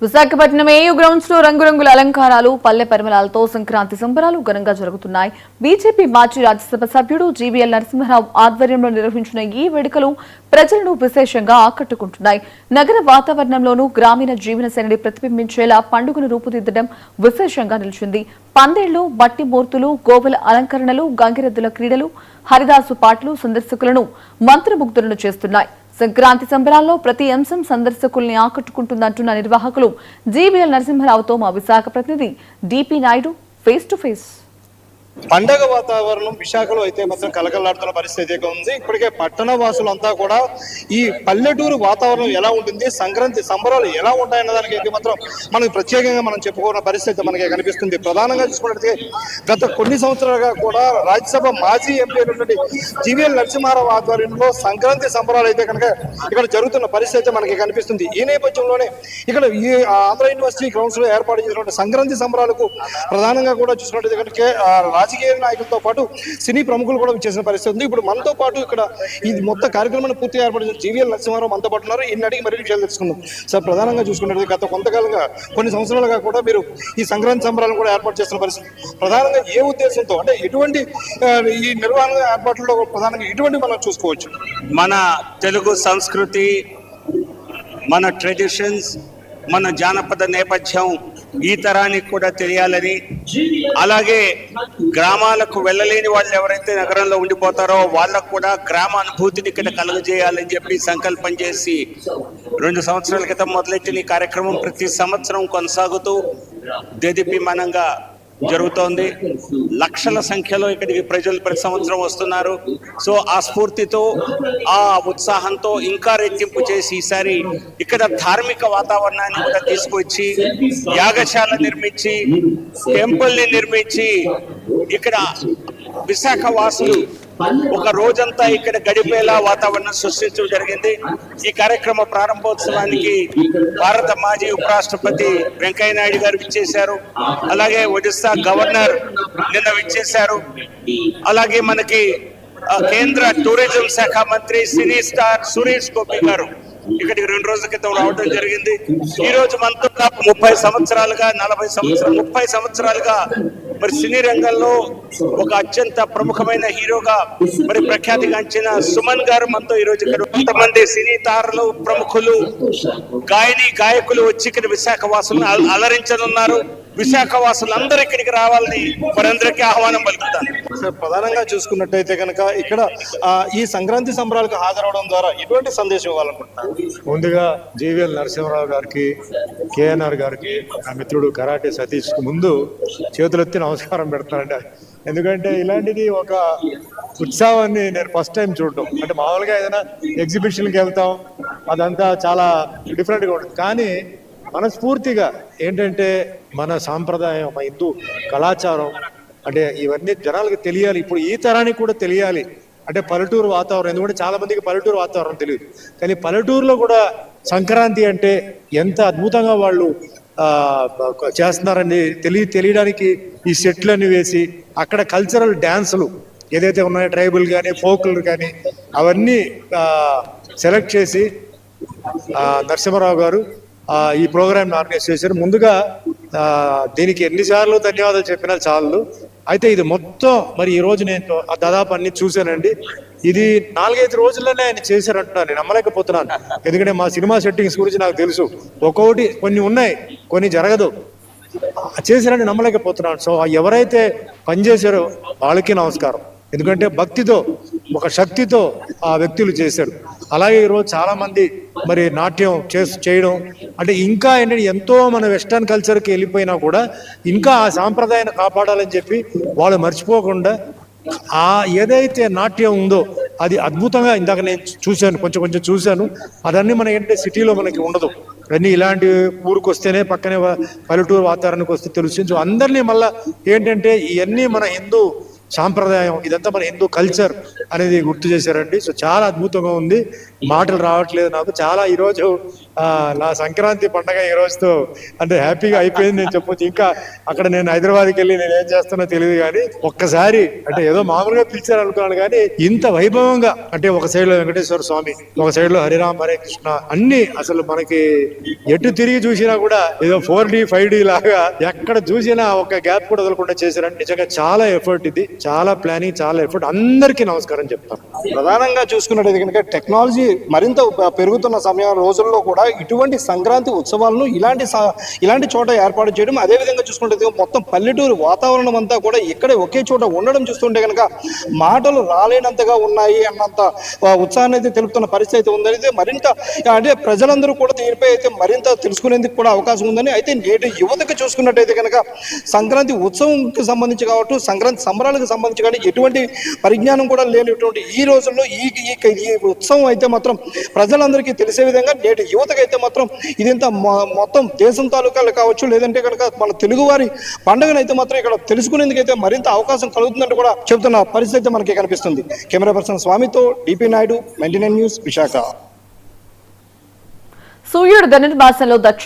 Visakhapatnam AU grounds లో రంగురంగుల అలంకారాలు పల్లె పరిమళాలతో సంక్రాంతి సంబరాలు ఘనంగా జరుగుతున్నాయి. బీజేపీ మాజీ రాజ్యసభ సభ్యుడు జీవీఎల్ నరసింహారావు ఆధ్వర్యంలో నిర్వహించిన ఈ వేడుకలు ప్రజలను విశేషంగా ఆకట్టుకుంటున్నాయి. నగర వాతావరణంలోనూ గ్రామీణ జీవన శైలిని ప్రతిబింబించేలా పండుగను రూపుదిద్దడం విశేషంగా నిలిచింది. పందేళ్లు, బట్టి మూర్తులు, గోవుల అలంకరణలు, గంగిరెద్దుల క్రీడలు, హరిదాసు పాటలు సందర్శకులను మంత్రముగ్ధులను చేస్తున్నాయి. సంక్రాంతి సంబరాల్లో ప్రతి అంశం సందర్శకుల్ని ఆకట్టుకుంటుందంటున్న నిర్వాహకులు. జీవీఎల్ నరసింహారావుతో మా విశాఖ ప్రతినిధి DP Naidu face to face. పండగ వాతావరణం విశాఖలో అయితే మాత్రం కలకలాడుతున్న పరిస్థితి ఉంది. ఇప్పటికే పట్టణ వాసులంతా కూడా ఈ పల్లెటూరు వాతావరణం ఎలా ఉంటుంది, సంక్రాంతి సంబరాలు ఎలా ఉంటాయన్న దానికి అయితే మాత్రం మనకి ప్రత్యేకంగా మనం చెప్పుకున్న పరిస్థితి మనకి కనిపిస్తుంది. ప్రధానంగా చూసుకున్నట్లయితే గత కొన్ని సంవత్సరాలుగా కూడా రాజ్యసభ మాజీ ఎంపీ అయినటువంటి జీవీఎల్ నరసింహారావు ఆధ్వర్యంలో సంక్రాంతి సంబరాలు అయితే కనుక ఇక్కడ జరుగుతున్న పరిస్థితి మనకి కనిపిస్తుంది. ఈ నేపథ్యంలోనే ఇక్కడ ఈ ఆంధ్ర యూనివర్సిటీ గ్రౌండ్స్ లో ఏర్పాటు చేసినటువంటి సంక్రాంతి సంబరాలకు ప్రధానంగా కూడా చూసుకున్నట్లయితే కనుక రాజకీయ నాయకులతో పాటు సినీ ప్రముఖులు కూడా చేసిన పరిస్థితి ఉంది. ఇప్పుడు మనతో పాటు ఇక్కడ ఈ మొత్తం కార్యక్రమాన్ని పూర్తిగా ఏర్పాటు చేసిన జీవీఎల్ నరసింహారావు మనతో పాటు ఉన్నారు. ఇన్ని అడిగి మరిన్ని విషయాలు తెలుసుకుందాం. సార్, ప్రధానంగా చూసుకున్నట్టు గత కొంతకాలంగా కొన్ని సంవత్సరాలుగా కూడా మీరు ఈ సంక్రాంతి సంబరాలను కూడా ఏర్పాటు చేస్తున్న పరిస్థితి. ప్రధానంగా ఏ ఉద్దేశంతో, అంటే ఎటువంటి ఈ నిర్వహణ ఏర్పాట్లలో ప్రధానంగా ఎటువంటి మనం చూసుకోవచ్చు? మన తెలుగు సంస్కృతి, మన ట్రెడిషన్స్, మన జానపద నేపథ్యం ఈ తరానికి కూడా తెలియాలని, అలాగే గ్రామాలకు వెళ్ళలేని వాళ్ళు ఎవరైతే నగరంలో ఉండిపోతారో వాళ్ళకు కూడా గ్రామ అనుభూతిని ఇక్కడ కలుగజేయాలని చెప్పి సంకల్పం చేసి 2 సంవత్సరాల క్రితం మొదలెట్టిన ఈ కార్యక్రమం ప్రతి సంవత్సరం కొనసాగుతూ దేదీప్యమానంగా జరుగుతోంది. లక్షల సంఖ్యలో ఇక్కడికి ప్రజలు ప్రతి సంవత్సరం వస్తున్నారు. సో ఆ స్ఫూర్తితో, ఆ ఉత్సాహంతో ఇంకా రెట్టింపు చేసి ఈసారి ఇక్కడ ధార్మిక వాతావరణాన్ని కూడా తీసుకొచ్చి యాగశాల నిర్మించి, టెంపుల్ని నిర్మించి ఇక్కడ విశాఖ వాసులు ఒక రోజంతా ఇక్కడ గడిపేలా వాతావరణం సృష్టించడం జరిగింది. ఈ కార్యక్రమ ప్రారంభోత్సవానికి భారత మాజీ ఉపరాష్ట్రపతి వెంకయ్య నాయుడు గారు విచ్చేశారు. అలాగే ఒడిస్సా గవర్నర్ నిన్న విచ్చేశారు. అలాగే మనకి కేంద్ర టూరిజం శాఖ మంత్రి సినీ స్టార్ సురేష్ గోపి గారు ఇక్కడికి 2 రోజుల క్రితం రావడం జరిగింది. ఈ రోజు మనతో 30 సంవత్సరాలుగా మరి సినీ రంగంలో ఒక అత్యంత ప్రముఖమైన హీరోగా మరి ప్రఖ్యాతిగాంచిన సుమన్ గారు మనతో ఈ రోజు ఇక్కడ కొంతమంది సినీ తారలు, ప్రముఖులు, గాయకులు వచ్చి ఇక్కడ విశాఖ వాసులను అలరించనున్నారు. విశాఖ వాసులందరూ ఇక్కడికి రావాలని వారందరికీ ఆహ్వానం పలుకుతాను. సార్, ప్రధానంగా చూసుకున్నట్టయితే కనుక ఇక్కడ ఈ సంక్రాంతి సంబరాలకు హాజరవడం ద్వారా ఎటువంటి సందేశం ఇవ్వాలనుకుంటున్నారు? ముందుగా జీవీఎల్ నరసింహారావు గారికి, కేఎన్ఆర్ గారికి, నా మిత్రుడు కరాటే సతీష్ ముందు చేతులెత్తి నమస్కారం పెడతానండి. ఎందుకంటే ఇలాంటిది ఒక ఉత్సవాన్ని నేను ఫస్ట్ టైం చూడటం. అంటే మామూలుగా ఏదైనా ఎగ్జిబిషన్కి వెళ్తాం, అదంతా చాలా డిఫరెంట్గా ఉంటుంది. కానీ మనస్ఫూర్తిగా ఏంటంటే మన సాంప్రదాయం, మన హిందూ కళాచారం, అంటే ఇవన్నీ జనాలకు తెలియాలి. ఇప్పుడు ఈ తరానికి కూడా తెలియాలి. అంటే పల్లెటూరు వాతావరణం, ఎందుకంటే చాలా మందికి పల్లెటూరు వాతావరణం తెలియదు. కానీ పల్లెటూరులో కూడా సంక్రాంతి అంటే ఎంత అద్భుతంగా వాళ్ళు చేస్తున్నారని తెలియడానికి ఈ సెట్లన్నీ వేసి అక్కడ కల్చరల్ డ్యాన్సులు ఏదైతే ఉన్నాయో, ట్రైబల్ కానీ ఫోక్లు కానీ, అవన్నీ సెలెక్ట్ చేసి నరసింహారావు గారు ఈ ప్రోగ్రామ్ని ఆర్గనైజ్ చేశారు. ముందుగా దీనికి ఎన్నిసార్లు ధన్యవాదాలు చెప్పినా చాలు. అయితే ఇది మొత్తం మరి ఈ రోజు నేను దాదాపు అన్ని చూశానండి. ఇది 4-5 రోజుల్లోనే ఆయన చేశారంటున్నాను. నేను నమ్మలేకపోతున్నాను. ఎందుకంటే మా సినిమా సెట్టింగ్స్ గురించి నాకు తెలుసు. ఒక్కొక్కటి కొన్ని ఉన్నాయి, కొన్ని జరగదు. చేశారని నమ్మలేకపోతున్నాను. సో ఎవరైతే పనిచేశారో వాళ్ళకి నమస్కారం. ఎందుకంటే భక్తితో, ఒక శక్తితో ఆ వ్యక్తులు చేశారు. అలాగే ఈరోజు చాలా మంది మరి నాట్యం చేయడం, అంటే ఇంకా ఏంటంటే ఎంతో మన వెస్టర్న్ కల్చర్కి వెళ్ళిపోయినా కూడా ఇంకా ఆ సాంప్రదాయాన్ని కాపాడాలని చెప్పి వాళ్ళు మర్చిపోకుండా ఆ ఏదైతే నాట్యం ఉందో అది అద్భుతంగా, ఇందాక నేను చూశాను, కొంచెం చూశాను. అదన్నీ మన ఏంటంటే సిటీలో మనకి ఉండదు. అన్నీ ఇలాంటి ఊరికి వస్తేనే, పక్కనే పల్లెటూరు వాతావరణానికి వస్తే తెలుస్తుంది. అందరినీ మళ్ళీ ఏంటంటే ఇవన్నీ మన హిందూ సాంప్రదాయం ఇదంతా మన హిందూ కల్చర్ అనేది గుర్తు చేశారండి. సో చాలా అద్భుతంగా ఉంది, మాటలు రావట్లేదు నాకు. చాలా ఈరోజు నా సంక్రాంతి పండగ ఈ రోజుతో అంటే హ్యాపీగా అయిపోయింది నేను చెప్పొచ్చు. ఇంకా అక్కడ నేను హైదరాబాద్కి వెళ్ళి నేను ఏం చేస్తానో తెలియదు కానీ ఒక్కసారి అంటే ఏదో మామూలుగా పిలిచారు అనుకున్నాను కానీ ఇంత వైభవంగా అంటే ఒక సైడ్ లో వెంకటేశ్వర స్వామి, ఒక సైడ్ లో హరిరామ్ హరే కృష్ణ, అన్ని అసలు మనకి ఎటు తిరిగి చూసినా కూడా ఏదో 4D 5D లాగా ఎక్కడ చూసినా ఒక గ్యాప్ కూడా వదలకుండా చేశారంటే నిజంగా చాలా ఎఫర్ట్, ఇది చాలా ప్లానింగ్, చాలా ఎఫర్ట్. అందరికీ నమస్కారం చెప్తాను. ప్రధానంగా చూసుకున్నట్టయితే కనుక టెక్నాలజీ మరింత పెరుగుతున్న సమయం రోజుల్లో కూడా ఇటువంటి సంక్రాంతి ఉత్సవాలను ఇలాంటి చోట ఏర్పాటు చేయడం, అదేవిధంగా చూసుకుంటే మొత్తం పల్లెటూరు వాతావరణం అంతా కూడా ఇక్కడే ఒకే చోట ఉండడం చూస్తుంటే కనుక మాటలు రాలేనంతగా ఉన్నాయి అన్నంత ఉత్సాహాన్ని అయితే తెలుపుతున్న పరిస్థితి అయితే ఉందైతే మరింత అంటే ప్రజలందరూ కూడా దీనిపై అయితే మరింత తెలుసుకునేందుకు కూడా అవకాశం ఉందని. అయితే నేటి యువతకు చూసుకున్నట్టయితే కనుక సంక్రాంతి ఉత్సవంకి సంబంధించి కావచ్చు, సంక్రాంతి సంబరాలకు సంబంధించి కానీ ఎటువంటి పరిజ్ఞానం కూడా లేనిటువంటి ఈ రోజుల్లో ఈ ఉత్సవం అయితే మాత్రం ప్రజలందరికీ తెలిసే విధంగా నేటి యువతకైతే మాత్రం ఇదంతా మొత్తం దేశం తాలూకాలు కావచ్చు, లేదంటే కనుక మన తెలుగువారి పండుగనైతే మాత్రం ఇక్కడ తెలుసుకునేందుకైతే మరింత అవకాశం కలుగుతుందంటే కూడా చెబుతున్న పరిస్థితి మనకి కనిపిస్తుంది. కెమెరా పర్సన్ స్వామితో డిపి నాయుడు, 99 న్యూస్, విశాఖ. సూర్యుడు ధనుర్మాసంలో దక్షిణ